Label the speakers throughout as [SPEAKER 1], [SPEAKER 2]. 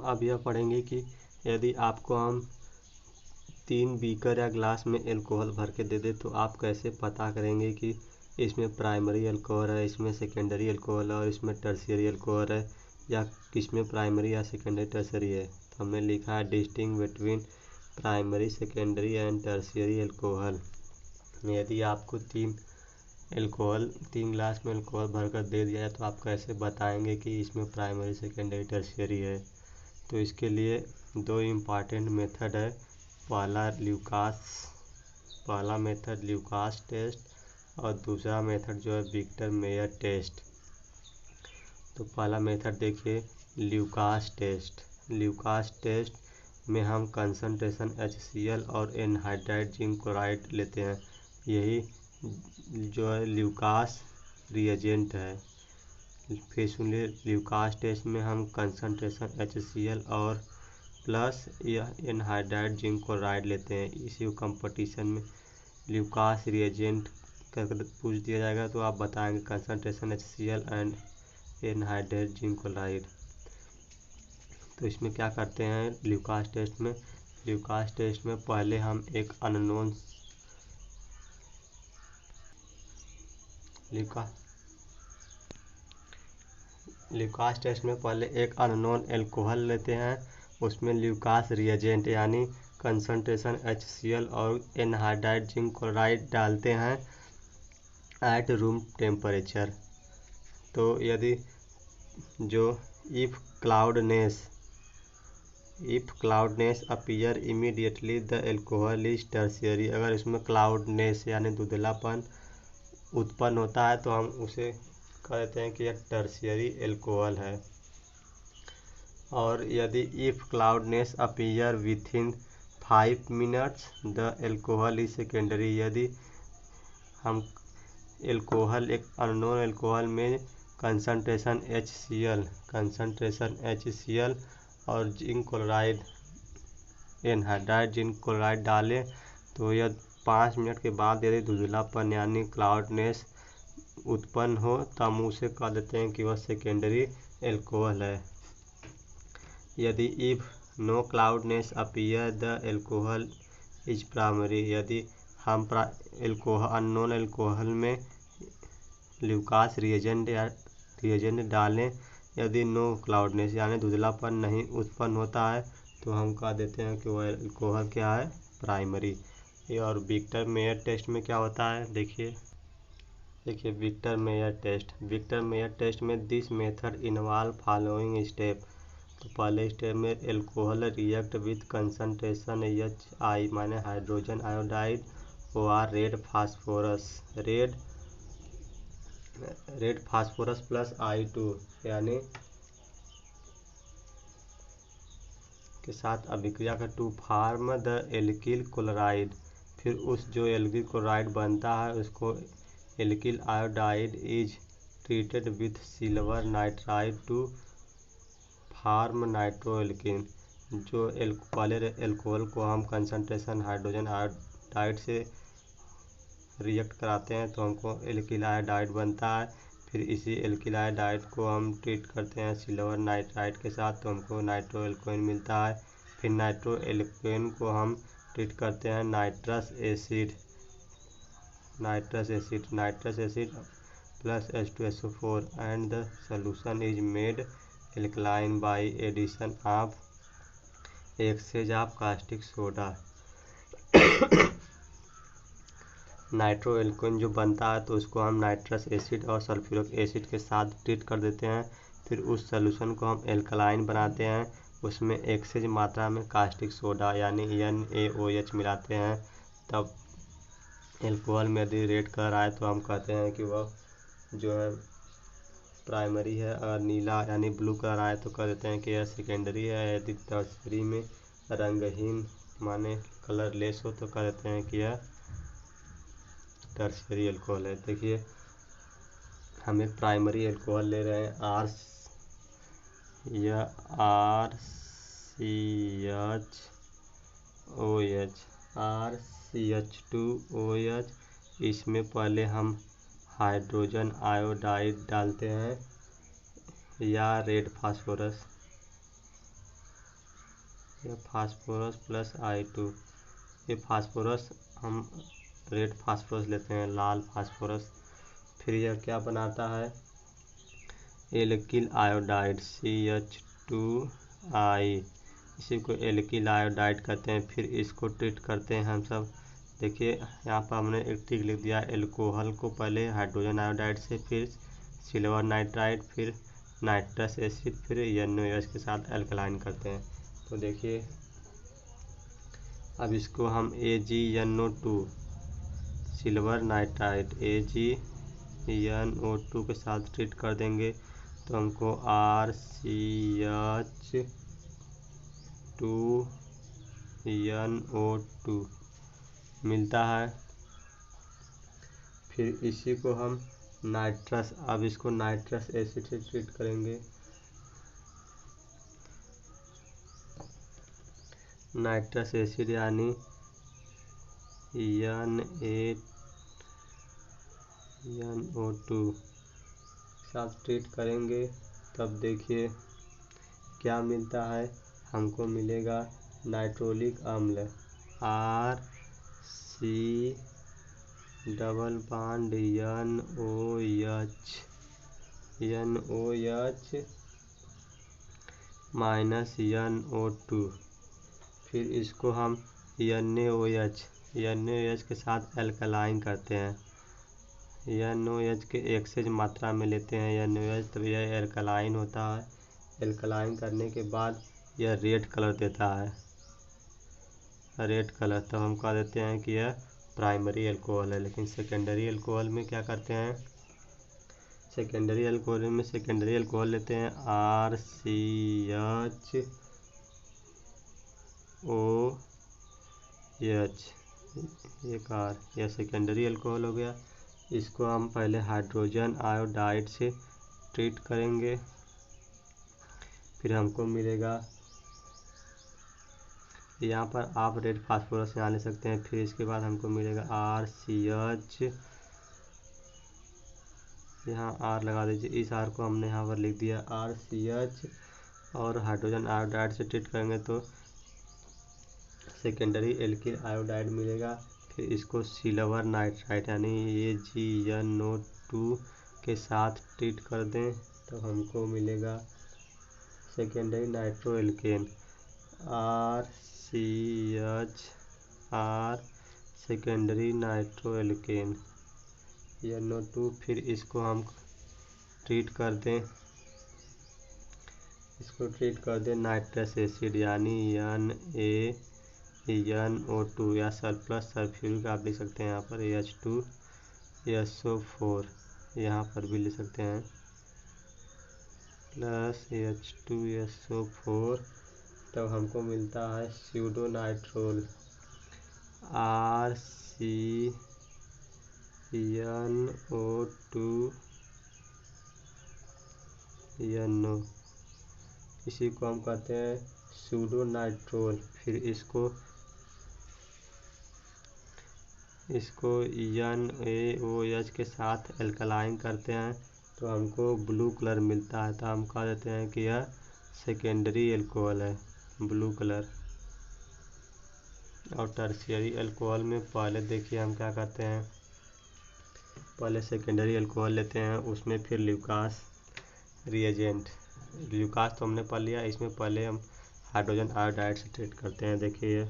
[SPEAKER 1] अब यह पढ़ेंगे कि यदि आपको हम 3 बीकर या ग्लास में एल्कोहल भर के दे दे तो आप कैसे पता करेंगे कि इसमें प्राइमरी अल्कोहल है, इसमें सेकेंडरी अल्कोहल है और इसमें टर्शियरी अल्कोहल है, या किसमें प्राइमरी या सेकेंडरी टर्शियरी है। तो हमने लिखा है distinguish between primary secondary and tertiary alcohol. यदि आपको 3 ग्लास में अल्कोहल भरकर दे दिया जाए तो आप कैसे बताएंगे कि इसमें प्राइमरी सेकेंडरी टर्शियरी है। तो इसके लिए 2 इम्पॉर्टेंट मेथड है। पहला मेथड ल्यूकास टेस्ट और दूसरा मेथड जो है विक्टर मेयर टेस्ट। तो पहला मेथड देखिए ल्यूकास टेस्ट में हम कंसंट्रेशन HCl और एनहाइड्राइड जिंक क्लोराइड लेते हैं। यही जो है ल्यूकास रिएजेंट है। फिर सुनिए ल्यूकास टेस्ट में हम कंसंट्रेशन HCl और प्लस एनहाइड्राइड जिंक क्लोराइड लेते हैं। इसी कंपटीशन में ल्यूकास रिएजेंट कर पूछ दिया जाएगा तो आप बताएंगे concentration HCl and anhydride zinc chloride. तो इसमें क्या करते हैं ल्यूकास टेस्ट में पहले हम एक अननोन ल्यूकास टेस्ट में पहले एक अननोन एल्कोहल लेते हैं, उसमें ल्यूकास रिएजेंट यानी कंसंट्रेशन HCl और एनहाइड्राइड जिंक क्लोराइड डालते हैं एट रूम टेम्परेचर। तो यदि जो if cloudiness appear immediately the alcohol is tertiary. अगर इसमें क्लाउडनेस यानी धुंधलापन उत्पन्न होता है तो हम उसे कहते हैं कि यह टर्शियरी एल्कोहल है। और यदि if cloudiness appear within 5 minutes the alcohol is secondary. यदि हम एल्कोहल एक अननोन एल्कोहल में कंसंट्रेशन HCl और zinc chloride anhydride zinc chloride डालें तो यह 5 मिनट के बाद यदि धुंधलापन यानी क्लाउडनेस उत्पन्न हो तो हम उसे कह देते हैं कि वह सेकेंडरी एल्कोहल है। यदि if no cloudiness appear the alcohol is primary. यदि हम अननोन एल्कोहल में ल्यूकास रिएजेंट डालें, यदि नो क्लाउडनेस यानी धुंधलापन नहीं उत्पन्न होता है तो हम कह देते हैं कि वह एल्कोहल क्या है प्राइमरी। और विक्टर मेयर टेस्ट में क्या होता है देखिए विक्टर मेयर टेस्ट में this method involve following step. तो पहले स्टेप में alcohol react with concentration HI माने हाइड्रोजन आयोडाइड और रेड फास्फोरस प्लस I2 यानी के साथ अभिक्रिया का to form the alkyl chloride. फिर उस जो एल्किल क्लोराइड बनता है उसको alkyl iodide is treated with silver nitride to form nitroalkene. जो पहले एल्कोहल को हम कंसंट्रेशन हाइड्रोजन आयोडाइड से रिएक्ट कराते हैं तो हमको एल्किल आयोडाइड बनता है। फिर इसी एल्किल आयोडाइड को हम ट्रीट करते हैं सिल्वर नाइट्राइड के साथ तो हमको नाइट्रोएल्कोइन मिलता है। फिर नाइट्रोएल्कोइन को हम ट्रीट करते हैं nitrous acid plus H2SO4 and the solution is made alkaline by addition of excess of caustic soda. Nitroalkane जो बनता है तो उसको हम नाइट्रस एसिड और सल्फ्यूरिक एसिड के साथ ट्रीट कर देते हैं। फिर उस सॉल्यूशन को हम एल्कलाइन बनाते हैं, उसमें एक्सेज मात्रा में कास्टिक सोडा यानी NaOH मिलाते हैं। तब एल्कोहल में यदि रेड कलर आए तो हम कहते हैं कि वह जो है प्राइमरी है। अगर नीला यानी ब्लू कलर आए तो कह देते हैं कि यह सेकेंडरी है। यदि टर्शियरी में रंगहीन माने कलर लेस हो तो कह देते हैं कि यह टर्शियरी एल्कोहल है। देखिए हम एक प्राइमरी एल्कोहल ले रहे हैं RCH2OH। इसमें पहले हम हाइड्रोजन आयोडाइड डालते हैं या रेड फास्फोरस यह फास्फोरस प्लस I2। ये फास्फोरस हम रेड फास्फोरस लेते हैं, लाल फास्फोरस। फिर यह क्या बनाता है, एल्किल आयोडाइड CH2I, इसी को एल्किल आयोडाइड कहते हैं। फिर इसको ट्रीट करते हैं हम सब। देखिए यहाँ पर हमने एक ट्रिक लिख दिया, एल्कोहल को पहले हाइड्रोजन आयोडाइड से, फिर सिल्वर नाइट्राइड, फिर नाइट्रस एसिड, फिर NaOH के साथ एल्कलाइन करते हैं। तो देखिए अब इसको हम AgNO2 सिल्वर नाइट्राइड AgNO2 के साथ ट्रीट कर देंगे तो हमको RCH2NO2 मिलता है। फिर इसी को हम नाइट्रस, अब इसको नाइट्रस एसिड से ट्रीट करेंगे। नाइट्रस एसिड यानी NaNO2 साथ ट्रीट करेंगे, तब देखिए क्या मिलता है, हमको मिलेगा नाइट्रोलिक अम्ल RC double bond NOH minus NO2। फिर इसको हम NaOH के साथ एल्कलाइन करते हैं। NaOH के एक्सेस मात्रा में लेते हैं NaOH, तब यह एल्कलाइन होता है। एल्कलाइन करने के बाद यह रेड कलर देता है, रेड कलर। तब हम कह देते हैं कि यह प्राइमरी अल्कोहल है। लेकिन सेकेंडरी अल्कोहल में क्या करते हैं, सेकेंडरी अल्कोहल लेते हैं RCHOH, एक R, यह सेकेंडरी अल्कोहल हो गया। इसको हम पहले हाइड्रोजन आयोडाइड से ट्रीट करेंगे, फिर हमको मिलेगा, यहाँ पर आप रेड फास्फोरस यहाँ ले सकते हैं। फिर इसके बाद हमको मिलेगा RCH, यहाँ R लगा दीजिए, इस R को हमने यहाँ पर लिख दिया RCH, और हाइड्रोजन आयोडाइड से ट्रीट करेंगे तो सेकेंडरी एल्किल आयोडाइड मिलेगा। फिर इसको सिल्वर नाइट्राइड यानी AgNO2 के साथ ट्रीट कर दें तो हमको मिलेगा secondary nitro alkene RCHR, secondary nitro alkene NO2। फिर इसको हम ट्रीट कर दें नाइट्रस एसिड यानी NaNO2 या प्लस सल्फ्यूरिक आप लिख सकते हैं, यहाँ पर H2SO4 यहाँ पर भी लिख सकते हैं प्लस H2SO4। तब हमको मिलता है स्यूडोनाइट्रोल RCNO2NO, इसी को हम कहते हैं स्यूडोनाइट्रोल। फिर इसको NaOH के साथ एल्कलाइन करते हैं तो हमको ब्लू कलर मिलता है। तो हम कह देते हैं कि यह सेकेंडरी अल्कोहल है, ब्लू कलर। और टर्शियरी अल्कोहल में पहले देखिए हम क्या करते हैं, पहले सेकेंडरी अल्कोहल लेते हैं, उसमें फिर ल्यूकास रिएजेंट, ल्यूकास तो हमने पढ़ लिया, इसमें पहले हम हाइड्रोजन आयोडाइड से ट्रीट करते हैं। देखिए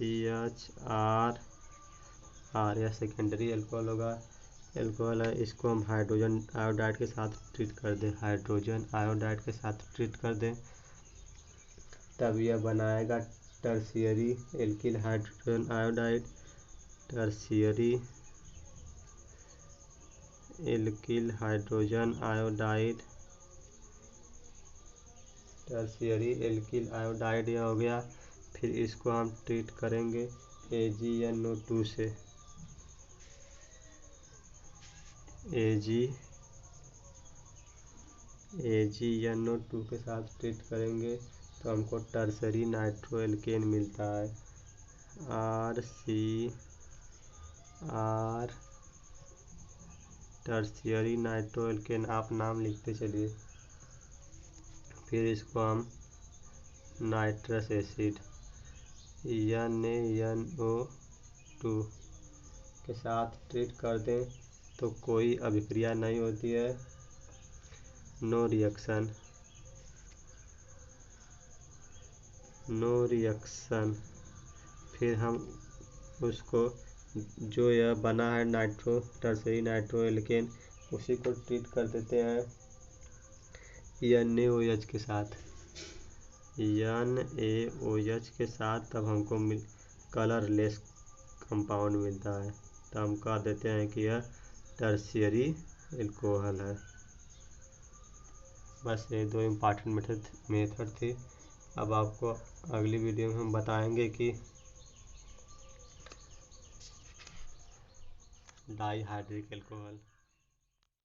[SPEAKER 1] RCHR, यह सेकेंडरी अल्कोहल है। इसको हम हाइड्रोजन आयोडाइड के साथ ट्रीट कर दें, तब यह बनाएगा tertiary alkyl hydrogen iodide, tertiary alkyl hydrogen iodide यह हो गया। फिर इसको हम ट्रीट करेंगे AgNO2 से, AgNO2 के साथ ट्रीट करेंगे तो हमको टर्शरी नाइट्रो एल्केन मिलता है RCR, टर्शियरी नाइट्रो एल्केन, आप नाम लिखते चलिए। फिर इसको हम नाइट्रस एसिड NaNO2 के साथ ट्रीट कर दें तो कोई अभिक्रिया नहीं होती है, नो रिएक्शन। फिर हम उसको जो यह बना है टर्सरी नाइट्रो एल्केन, उसी को ट्रीट कर देते हैं NaOH के साथ। NaOH के साथ तब हमको कलरलेस कंपाउंड मिलता है, तो हम कह देते हैं कि यह टर्शियरी एल्कोहल है। बस ये दो इम्पॉर्टेंट मेथड थी। अब आपको अगली वीडियो में हम बताएंगे कि डाईहाइड्रिक एल्कोहल।